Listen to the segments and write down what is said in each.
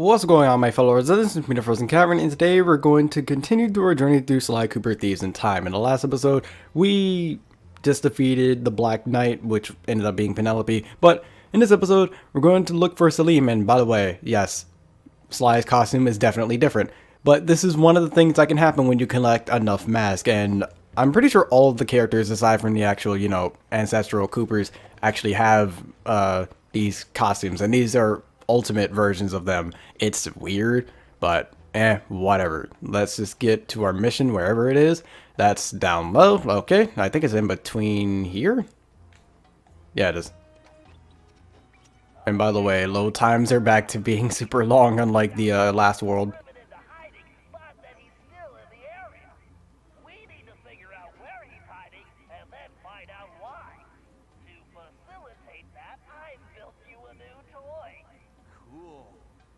What's going on, my fellow residents? It's me, TheFrozenCavern, and today we're going to continue through our journey through Salim Al Kupar Thieves in Time. In the last episode, we just defeated the Black Knight, which ended up being Penelope, but in this episode, we're going to look for Salim, and by the way, yes, Sly's costume is definitely different, but this is one of the things that can happen when you collect enough masks, and I'm pretty sure all of the characters, aside from the actual, ancestral Coopers, actually have, these costumes, and these are ultimate versions of them. It's weird, but whatever. Let's just get to our mission wherever it is. That's down low. Okay, I think it's in between here. Yeah, it is. And by the way, load times are back to being super long, unlike the last world.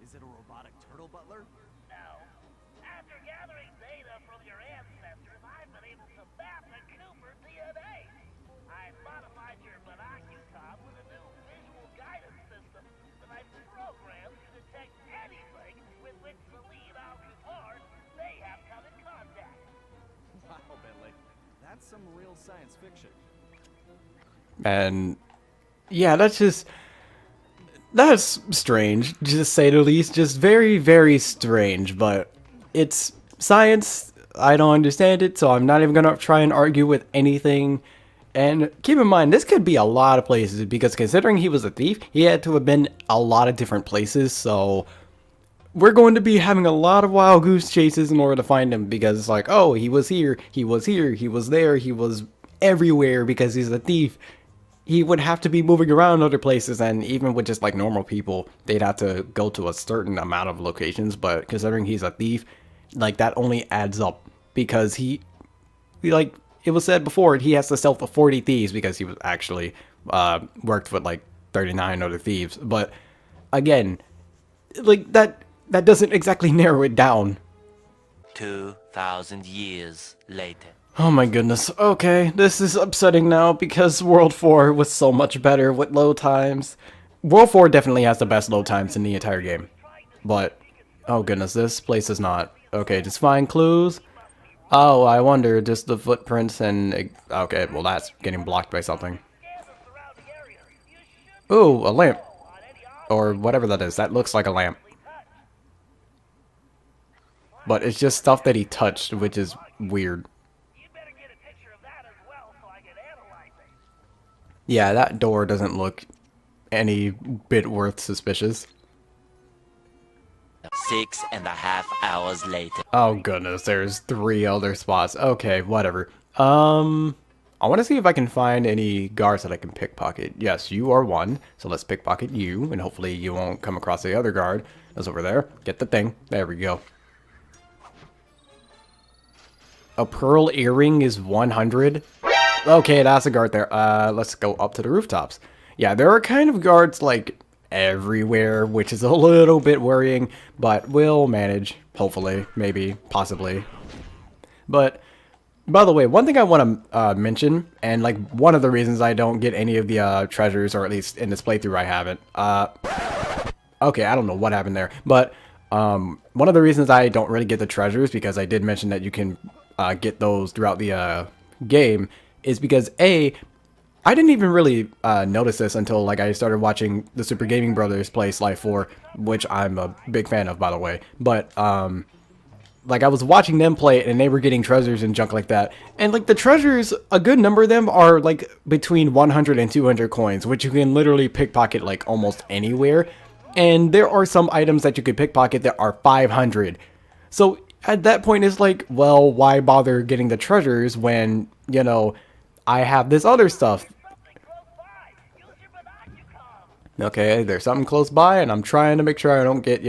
Is it a robotic turtle butler? No. After gathering data from your ancestors, I've been able to map the Cooper DNA. I modified your monocutome with a new visual guidance system that I've programmed to detect anything with which Salim Al Kupar may have come in contact. Wow, Bentley. That's some real science fiction. And yeah, that's strange, to say the least. Just very, very strange, but it's science. I don't understand it, so I'm not even gonna try and argue with anything. And keep in mind, this could be a lot of places, because considering he was a thief, he had to have been a lot of different places, so we're going to be having a lot of wild goose chases in order to find him, because it's like, oh, he was here, he was here, he was there, he was everywhere, because he's a thief. He would have to be moving around other places, and even with just like normal people, they'd have to go to a certain amount of locations, but considering he's a thief, like that only adds up, because he like it was said before, he has to sell for 40 thieves because he was actually worked with like 39 other thieves. But again, like that doesn't exactly narrow it down. 2,000 years later. Oh my goodness. Okay, this is upsetting now because World 4 was so much better with load times. World 4 definitely has the best load times in the entire game. But, oh goodness, this place is not. Okay, just find clues. Oh, I wonder, just the footprints and... Okay, well that's getting blocked by something. Ooh, a lamp. Or whatever that is. That looks like a lamp. But it's just stuff that he touched, which is weird. Yeah, that door doesn't look any bit worth suspicious. 6.5 hours later. Oh goodness, there's 3 other spots. Okay, whatever. I want to see if I can find any guards that I can pickpocket. Yes, you are one, so let's pickpocket you, and hopefully you won't come across the other guard that's over there. Get the thing. There we go. A pearl earring is 100. Okay, that's a guard there. Let's go up to the rooftops. Yeah, there are kind of guards, like, everywhere, which is a little bit worrying, but we'll manage, hopefully, maybe, possibly. But, by the way, one thing I want to mention, and, like, one of the reasons I don't get any of the treasures, or at least in this playthrough I haven't, okay, I don't know what happened there, but, one of the reasons I don't really get the treasures, because I did mention that you can, get those throughout the, game, is because I didn't even really notice this until like I started watching the Super Gaming Brothers play Sly 4, which I'm a big fan of, by the way. But like I was watching them play it, and they were getting treasures and junk like that. And like the treasures, a good number of them are like between 100 and 200 coins, which you can literally pickpocket like almost anywhere. And there are some items that you could pickpocket that are 500. So at that point, it's like, well, why bother getting the treasures when, you know, I have this other stuff. Okay, there's something close by, and I'm trying to make sure I don't get,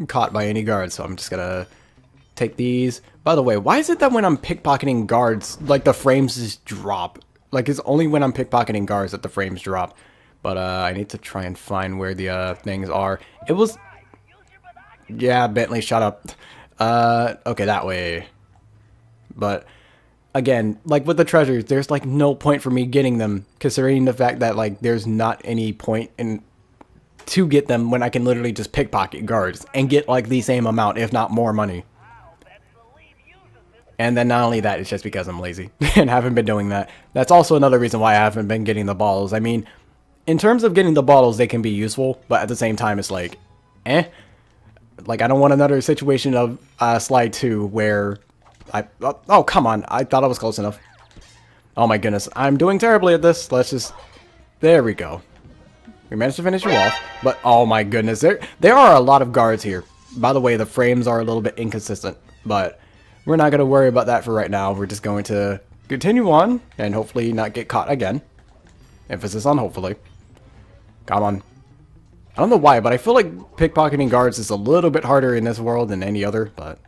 caught by any guards, so I'm just gonna take these. By the way, why is it that when I'm pickpocketing guards, like, the frames just drop? Like, it's only when I'm pickpocketing guards that the frames drop. But, I need to try and find where the, things are. It was... Yeah, Bentley, shut up. Okay, that way. But... Again, like with the treasures, there's like no point for me getting them, considering the fact that like there's not any point in to get them when I can literally just pickpocket guards and get like the same amount, if not more money. And then not only that, it's just because I'm lazy and haven't been doing that. That's also another reason why I haven't been getting the bottles. I mean, in terms of getting the bottles, they can be useful, but at the same time, it's like, eh. Like, I don't want another situation of Slide 2 where oh, come on. I thought I was close enough. Oh my goodness. I'm doing terribly at this. Let's just... There we go. We managed to finish you off. But, oh my goodness. There are a lot of guards here. By the way, the frames are a little bit inconsistent. But we're not going to worry about that for right now. We're just going to continue on and hopefully not get caught again. Emphasis on hopefully. Come on. I don't know why, but I feel like pickpocketing guards is a little bit harder in this world than any other, but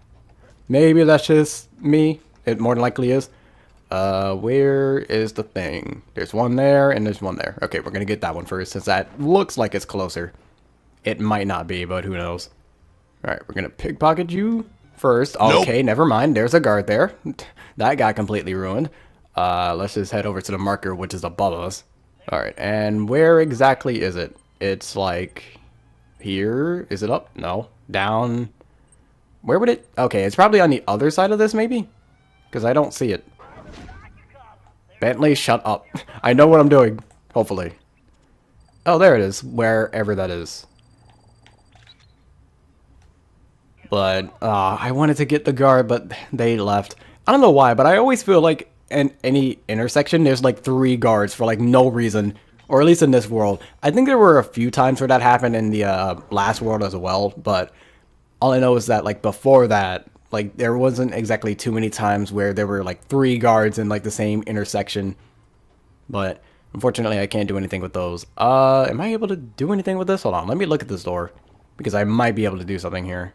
maybe that's just me. It more than likely is. Where is the thing? There's one there, and there's one there. Okay, we're gonna get that one first, since that looks like it's closer. It might not be, but who knows. Alright, we're gonna pickpocket you first. Okay, nope. Never mind. There's a guard there. That got completely ruined. Let's just head over to the marker, which is above us. Alright, and where exactly is it? It's like here. Is it up? No. Down. Where would it? Okay, it's probably on the other side of this, maybe? Because I don't see it. Bentley, shut up. I know what I'm doing. Hopefully. Oh, there it is. Wherever that is. But, I wanted to get the guard, but they left. I don't know why, but I always feel like in any intersection, there's like 3 guards for like no reason. Or at least in this world. I think there were a few times where that happened in the last world as well, but all I know is that like before that, like there wasn't exactly too many times where there were like 3 guards in like the same intersection. But unfortunately I can't do anything with those. Am I able to do anything with this? Hold on, let me look at this door. Because I might be able to do something here.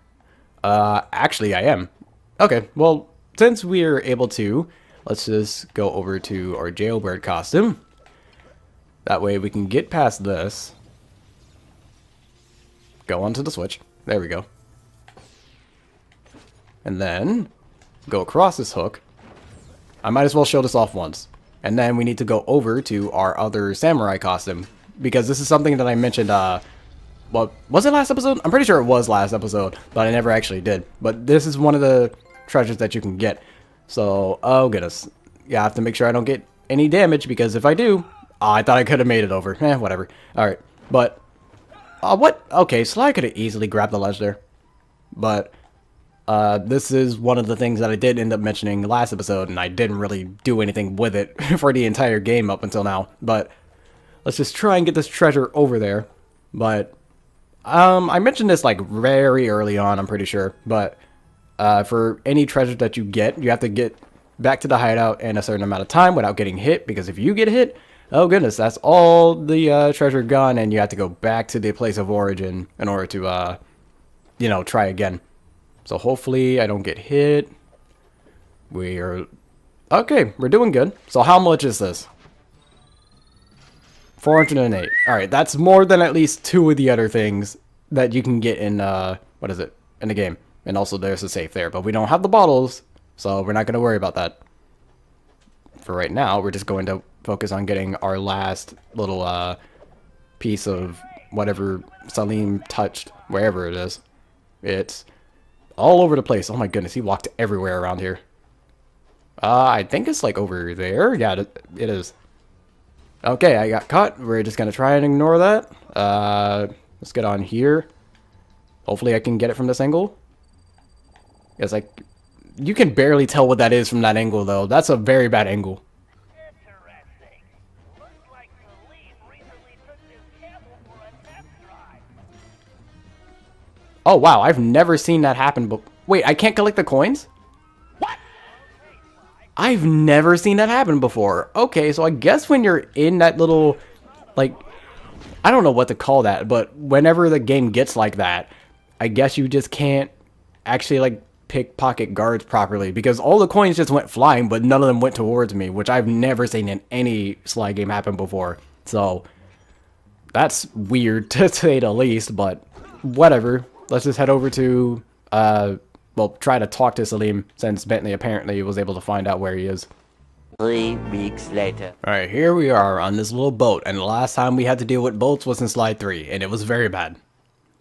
Actually I am. Okay, well, since we're able to, let's just go over to our jailbird costume. That way we can get past this. Go onto the switch. There we go. And then go across this hook. I might as well show this off once. And then we need to go over to our other samurai costume. Because this is something that I mentioned, well, was it last episode? I'm pretty sure it was last episode, but I never actually did. But this is one of the treasures that you can get. So, oh goodness. Yeah, I have to make sure I don't get any damage, because if I do... Oh, I thought I could have made it over. Whatever. Alright. But, what? Okay, so I could have easily grabbed the ledge there. But, this is one of the things that I did end up mentioning last episode, and I didn't really do anything with it for the entire game up until now. But, let's just try and get this treasure over there. But, I mentioned this, like, very early on, I'm pretty sure. But, for any treasure that you get, you have to get back to the hideout in a certain amount of time without getting hit. Because if you get hit... Oh goodness, that's all the treasure gone, and you have to go back to the place of origin in order to, you know, try again. So hopefully I don't get hit. We're... Okay, we're doing good. So how much is this? 408. Alright, that's more than at least 2 of the other things that you can get in, what is it? In the game. And also there's a safe there, but we don't have the bottles, so we're not going to worry about that. For right now, we're just going to focus on getting our last little piece of whatever Salim touched, wherever it is. It's all over the place. Oh my goodness, he walked everywhere around here. I think it's like over there. Yeah, it is. Okay, I got caught. We're just gonna try and ignore that. Let's get on here. Hopefully I can get it from this angle. It's like, you can barely tell what that is from that angle though. That's a very bad angle. Interesting. Looks like Salim recently took this camel for a test drive. Oh wow, I've never seen that happen. But wait, I can't collect the coins? What? I've never seen that happen before. Okay, so I guess when you're in that little, like, I don't know what to call that, but whenever the game gets like that, I guess you just can't actually, like, pickpocket guards properly, because all the coins just went flying, but none of them went towards me, which I've never seen in any Sly game happen before. So, that's weird to say the least, but whatever. Let's just head over to, well, try to talk to Salim, since Bentley apparently was able to find out where he is. 3 weeks later. Alright, here we are on this little boat, and the last time we had to deal with boats was in Slide 3, and it was very bad.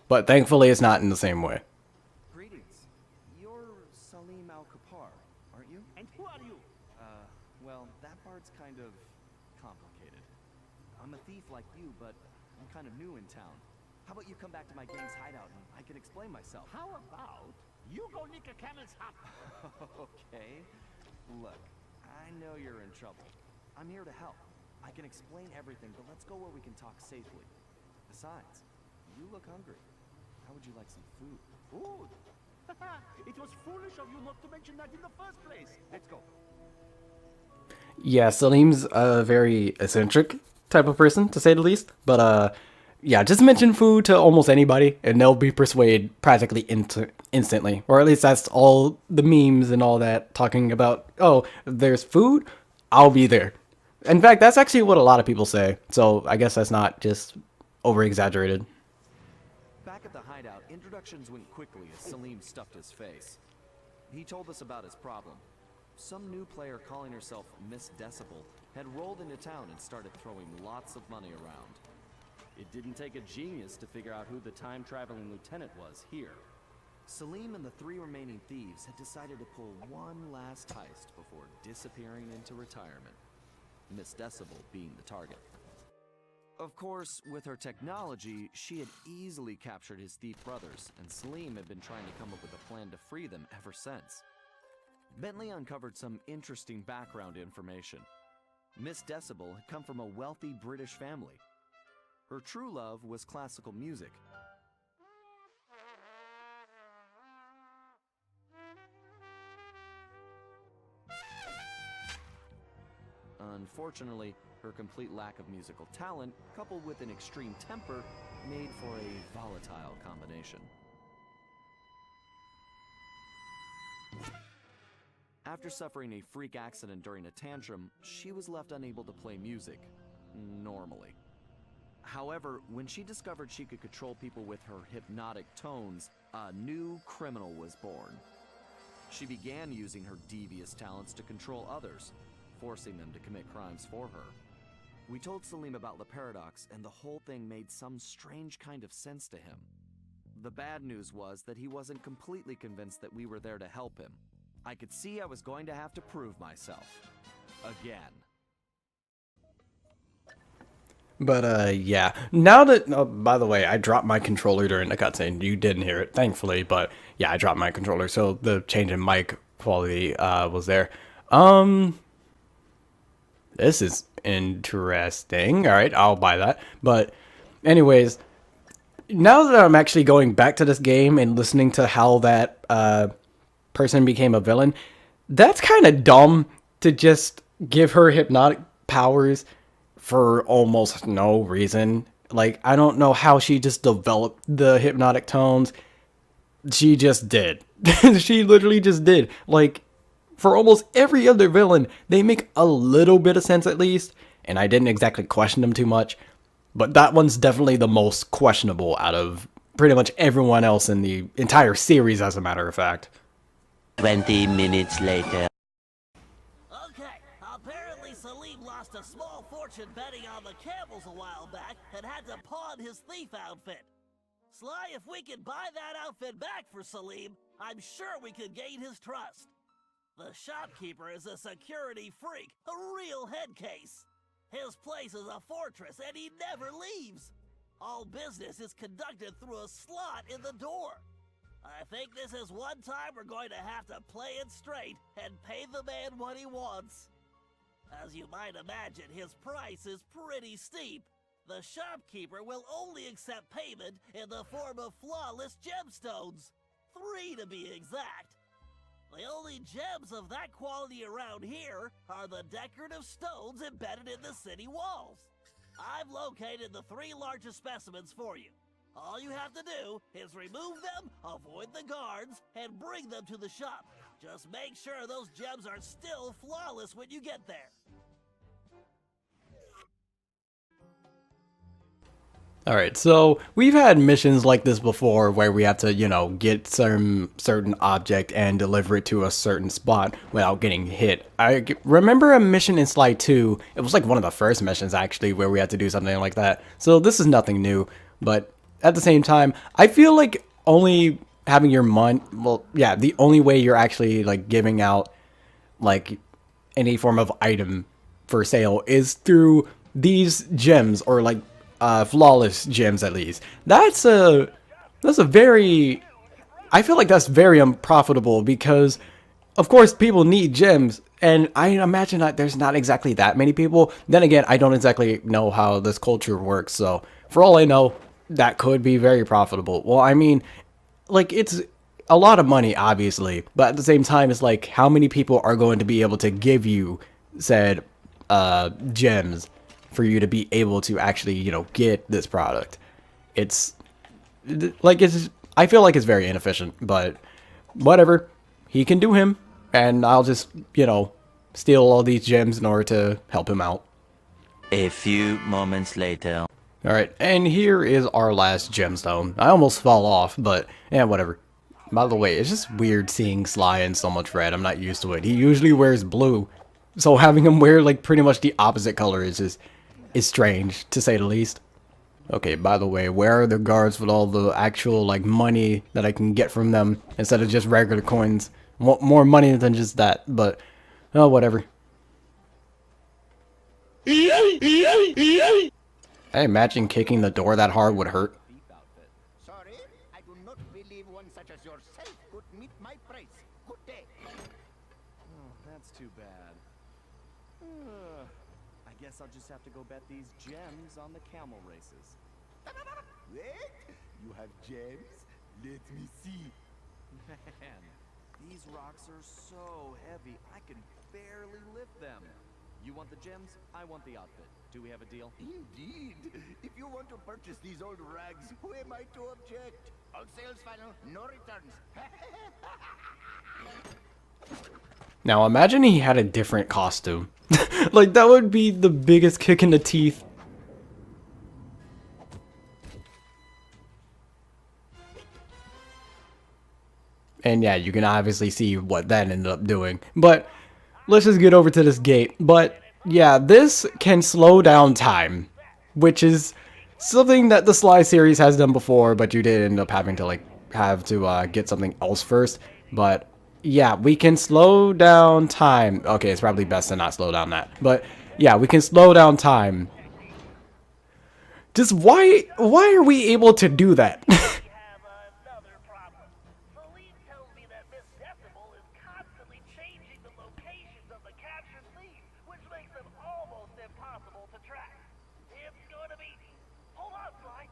But thankfully it's not in the same way. Greetings. You're Salim Al Kupar, aren't you? And who are you? Well, that part's kind of complicated. I'm a thief like you, but I'm kind of new in town. How about you come back to my gang's hideout and I can explain myself? How about you go nick a camel's hump? Okay. Look, I know you're in trouble. I'm here to help. I can explain everything, but let's go where we can talk safely. Besides, you look hungry. How would you like some food? Food? It was foolish of you not to mention that in the first place. Let's go. Yeah, Salim's a very eccentric type of person, to say the least. But, yeah, just mention food to almost anybody, and they'll be persuaded practically instantly. Or at least that's all the memes and all that, talking about, oh, there's food, I'll be there. In fact, that's actually what a lot of people say, so I guess that's not just over-exaggerated. Back at the hideout, introductions went quickly as Salim stuffed his face. He told us about his problem. Some new player calling herself Miss Decibel had rolled into town and started throwing lots of money around. It didn't take a genius to figure out who the time-traveling lieutenant was here. Salim and the 3 remaining thieves had decided to pull one last heist before disappearing into retirement, Miss Decibel being the target. Of course, with her technology, she had easily captured his thief brothers, and Salim had been trying to come up with a plan to free them ever since. Bentley uncovered some interesting background information. Miss Decibel had come from a wealthy British family. Her true love was classical music. Unfortunately, her complete lack of musical talent, coupled with an extreme temper, made for a volatile combination. After suffering a freak accident during a tantrum, she was left unable to play music normally. However, when she discovered she could control people with her hypnotic tones, a new criminal was born. She began using her devious talents to control others, forcing them to commit crimes for her. We told Salim about the paradox, and the whole thing made some strange kind of sense to him. The bad news was that he wasn't completely convinced that we were there to help him. I could see I was going to have to prove myself. Again. But, yeah. Now that, oh, by the way, I dropped my controller during the cutscene. You didn't hear it, thankfully, but yeah, I dropped my controller, so the change in mic quality, was there. This is interesting. Alright, I'll buy that. But, anyways, now that I'm actually going back to this game and listening to how that, person became a villain, that's kind of dumb to just give her hypnotic powers for almost no reason. Like, I don't know how she just developed the hypnotic tones. She just did. She literally just did. Like, for almost every other villain, they make a little bit of sense at least, and I didn't exactly question them too much. But that one's definitely the most questionable out of pretty much everyone else in the entire series, as a matter of fact. 20 minutes later. Okay, apparently Salim lost a small fortune betting on the camels a while back and had to pawn his thief outfit. Sly, if we can buy that outfit back for Salim, I'm sure we could gain his trust. The shopkeeper is a security freak, a real head case. His place is a fortress and he never leaves. All business is conducted through a slot in the door. I think this is one time we're going to have to play it straight and pay the man what he wants. As you might imagine, his price is pretty steep. The shopkeeper will only accept payment in the form of flawless gemstones. 3 to be exact. The only gems of that quality around here are the decorative stones embedded in the city walls. I've located the 3 largest specimens for you. All you have to do is remove them, avoid the guards, and bring them to the shop. Just make sure those gems are still flawless when you get there. Alright, so we've had missions like this before where we have to, you know, get some certain object and deliver it to a certain spot without getting hit. Remember a mission in Sly 2, it was like one of the first missions actually where we had to do something like that. So this is nothing new, but at the same time, I feel like only having your well, yeah, the only way you're actually like giving out like any form of item for sale is through these gems or like flawless gems at least. That's a very I feel like that's very unprofitable because of course people need gems and I imagine that there's not exactly that many people. Then again, I don't exactly know how this culture works, so for all I know, that could be very profitable. Well, I mean, like it's a lot of money obviously, but at the same time it's like how many people are going to be able to give you said gems for you to be able to actually, you know, get this product. It's like I feel like it's very inefficient, but whatever. He can do him and I'll just, you know, steal all these gems in order to help him out. A few moments later. Alright, and here is our last gemstone. I almost fell off, but yeah, whatever. By the way, it's just weird seeing Sly in so much red. I'm not used to it. He usually wears blue. So having him wear like pretty much the opposite color is strange, to say the least. Okay, by the way, where are the guards with all the actual like money that I can get from them instead of just regular coins? More money than just that, but oh, whatever. I imagine kicking the door that hard would hurt. Sorry, I do not believe one such as yourself could meet my price. Good day. Oh, that's too bad. I guess I'll just have to go bet these gems on the camel races. Wait, you have gems? Let me see. Man, these rocks are so heavy, I can barely lift them. You want the gems? I want the outfit. Do we have a deal? Indeed. If you want to purchase these old rags, who am I to object? All sales final, no returns. Now imagine he had a different costume. Like that would be the biggest kick in the teeth. And yeah, you can obviously see what that ended up doing. But let's just get over to this gate. But yeah, this can slow down time, which is something that the Sly series has done before, but you did end up having to like get something else first. But yeah, we can slow down time. Okay, it's probably best to not slow down that. But yeah, we can slow down time. Just why are we able to do that? We have another problem. Salim tells me that Miss Decibel is constantly changing the locations of the captured thieves, which makes them almost impossible to track. It's going to be... Hold on, Sly.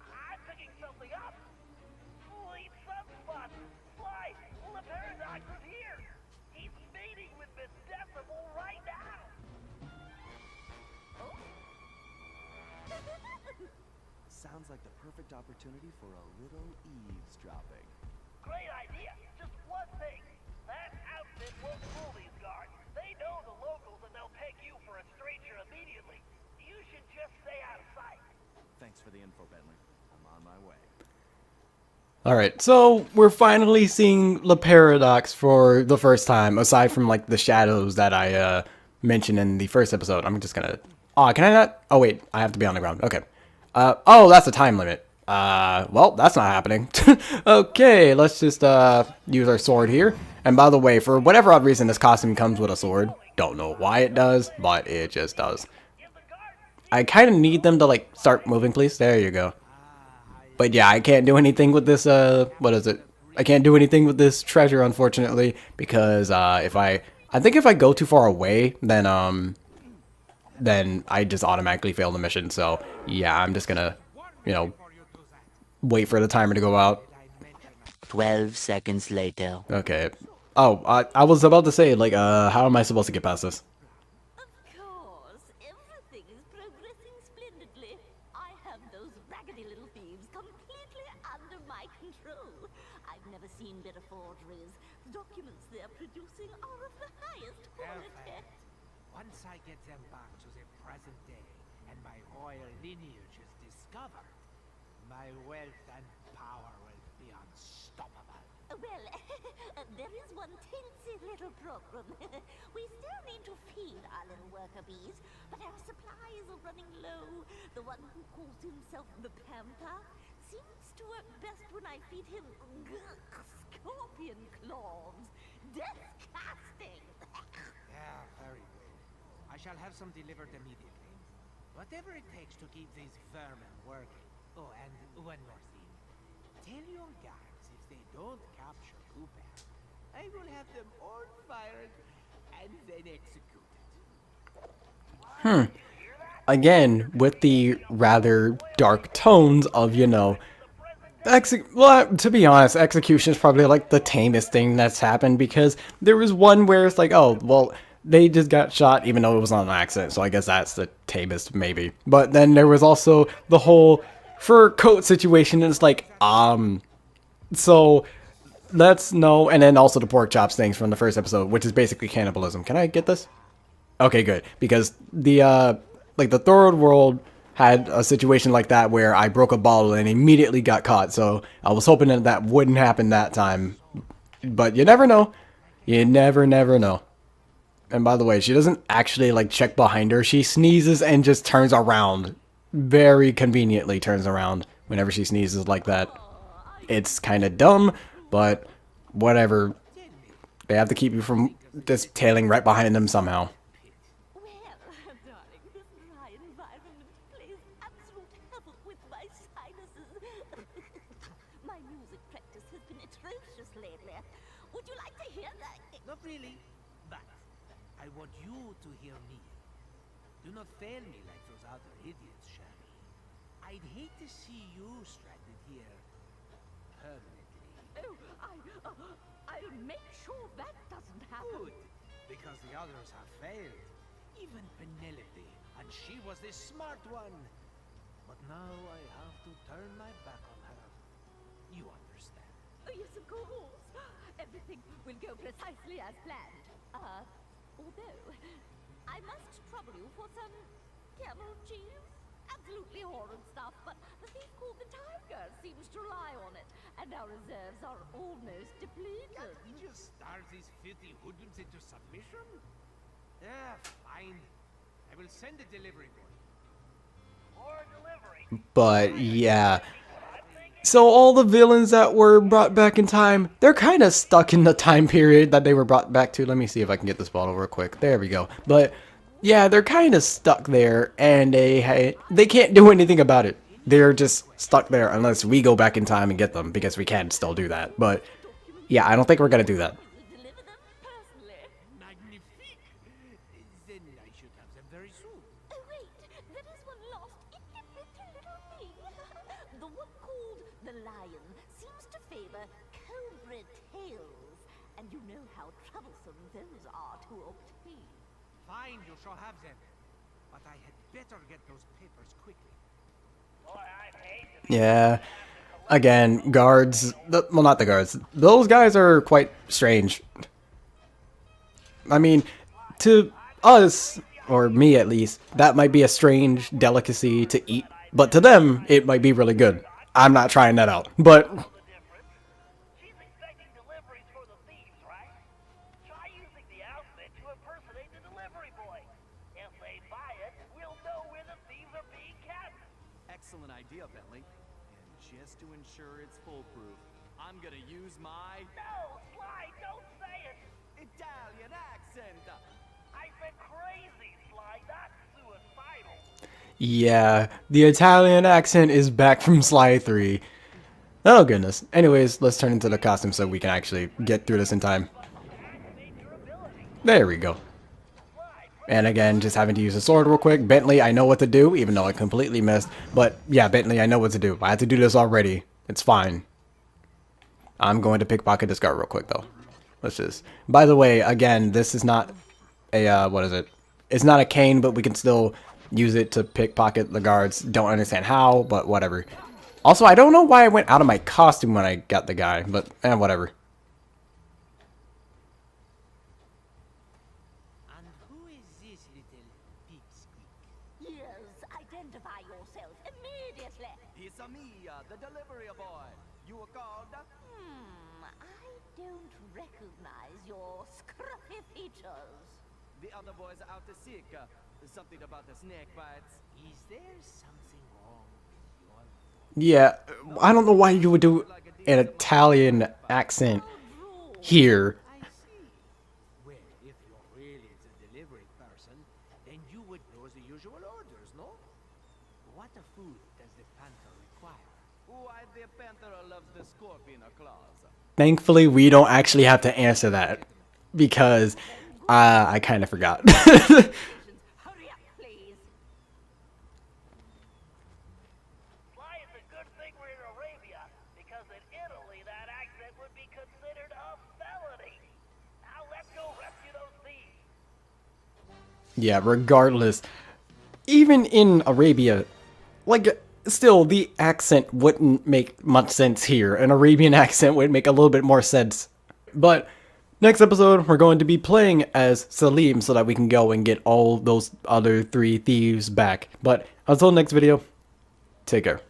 I'm picking something up. Sweet sunspot. Sly, the paradox is here. He's mating with Miss Decibel right now. Sounds like the perfect opportunity for a little eavesdropping. Great idea. Just one thing. That outfit won't fool these guards. They know the locals and they'll peg you for a stranger immediately. You should just stay out of sight. Thanks for the info, Bentley. I'm on my way. Alright, so we're finally seeing the paradox for the first time, aside from like the shadows that I mentioned in the first episode. I'm just gonna... Oh, can I not? Oh wait, I have to be on the ground. Okay. Oh, that's a time limit. Well, that's not happening. Okay, let's just use our sword here. And by the way, for whatever odd reason, this costume comes with a sword. Don't know why it does, but it just does. I kind of need them to like start moving, please. There you go. But yeah, I can't do anything with this, what is it? I can't do anything with this treasure, unfortunately, because, I think if I go too far away, then I just automatically fail the mission, so, yeah, I'm just gonna, you know, wait for the timer to go out. 12 seconds later. Okay. Oh, I was about to say, like, how am I supposed to get past this? Of course, everything is progressing splendidly. I have those raggedy little thieves completely under my control. I've never seen better forgeries. The documents they're producing are of the highest quality. Once I get them back to the present day and my royal lineage is discovered, My wealth and power will be unstoppable. Well, there is one teensy little problem. We still need to feed our little worker bees, but our supplies are running low. The one who calls himself the Pampa seems to work best when I feed him scorpion claws. Disgusting! Yeah, very good. I shall have some delivered immediately. Whatever it takes to keep these vermin working. Oh, and one more thing. Tell your guards if they don't capture Cooper, I will have them all fired and then executed. Again, with the rather dark tones of, you know, well, to be honest, execution is probably like the tamest thing that's happened, because there was one where it's like, oh, well, they just got shot even though it was on an accident, so I guess that's the tamest, maybe. But then there was also the whole fur coat situation, and it's like, so let's know, and then also the pork chops things from the first episode, which is basically cannibalism. Can I get this? Okay, good, because the like the third world had a situation like that where I broke a bottle and immediately got caught, so I was hoping that that wouldn't happen that time, but you never know. You never know. And by the way, she doesn't actually like check behind her. She sneezes and just turns around. Very conveniently turns around whenever she sneezes like that. It's kind of dumb, but whatever. They have to keep you from just tailing right behind them somehow. Well, darling, this dry environment plays absolute havoc with my sinuses. My music practice has been atrocious lately. Would you like to hear that? Not really, but I want you to hear me. Do not fail me like those other idiots, Shabby. I'd hate to see you stranded here permanently. Oh, I'll make sure that doesn't happen. Good, because the others have failed. Even Penelope, and she was the smart one. But now I have to turn my back on her. You understand. Oh, yes, of course. Everything will go precisely as planned. Although, I must trouble you for some camel cheese. Absolutely horrid stuff, but the thief called the Tiger seems to rely on it, and our reserves are almost depleted. Can't we just starve these filthy hoodlums into submission? Yeah, fine. I will send a delivery boy. Or delivery. But yeah. So all the villains that were brought back in time, they're kind of stuck in the time period that they were brought back to. Let me see if I can get this bottle real quick. There we go. But yeah, they're kind of stuck there, and they can't do anything about it. They're just stuck there unless we go back in time and get them, because we can still do that. But yeah, I don't think we're gonna do that. Deliver them personally. Magnifique! Then I should have them very soon. Oh, wait, there is one last itty bitty little thing. The one called the Lion seems to favor cobra tails, and you know how troublesome those are to obtain. Fine, you shall have them. But I had better get those papers quickly. Boy, I'd hate to be Yeah. Again, guards. Well, not the guards. Those guys are quite strange. I mean, to us, or me at least, that might be a strange delicacy to eat. But to them, it might be really good. I'm not trying that out. But the difference. She's expecting deliveries for the thieves, right? Try using the outfit to impersonate the delivery boy. If they buy it, we'll know where the thieves are being kept. Excellent idea, Bentley. And just to ensure it's foolproof, I'm gonna use my No, Sly, don't say it. Italian accent. I said crazy, Sly, not suicidal. yeah, the Italian accent is back from Sly 3. Oh goodness. Anyways, let's turn into the costume so we can actually get through this in time. There we go. And again, just having to use a sword real quick. Bentley, I know what to do, even though I completely missed. But yeah, Bentley, I know what to do. I had to do this already. It's fine. I'm going to pickpocket this guard real quick, though. Let's just... By the way, again, this is not a, what is it? It's not a cane, but we can still use it to pickpocket the guards. Don't understand how, but whatever. Also, I don't know why I went out of my costume when I got the guy, but whatever. And who is this little pipsqueak? Yes, identify yourself immediately. It's me, don't recognize your scruffy features. The other boys are out to seek. Something about the snake bites. Is there something wrong with your... Yeah, I don't know why you would do an Italian accent here. I see. Well, if you're really the delivery person, then you would know the usual orders, no? What food does the panther require? Why the panther loves the scorpion claws. Thankfully, we don't actually have to answer that because I kind of forgot. Hurry up, please. Why it's a good thing we're in Arabia, because in Italy that accent would be considered a felony. Now let's go rescue those thieves. Yeah, regardless, even in Arabia, like, still, the accent wouldn't make much sense here. An Arabian accent would make a little bit more sense. But next episode, we're going to be playing as Salim so that we can go and get all those other 3 thieves back. But until next video, take care.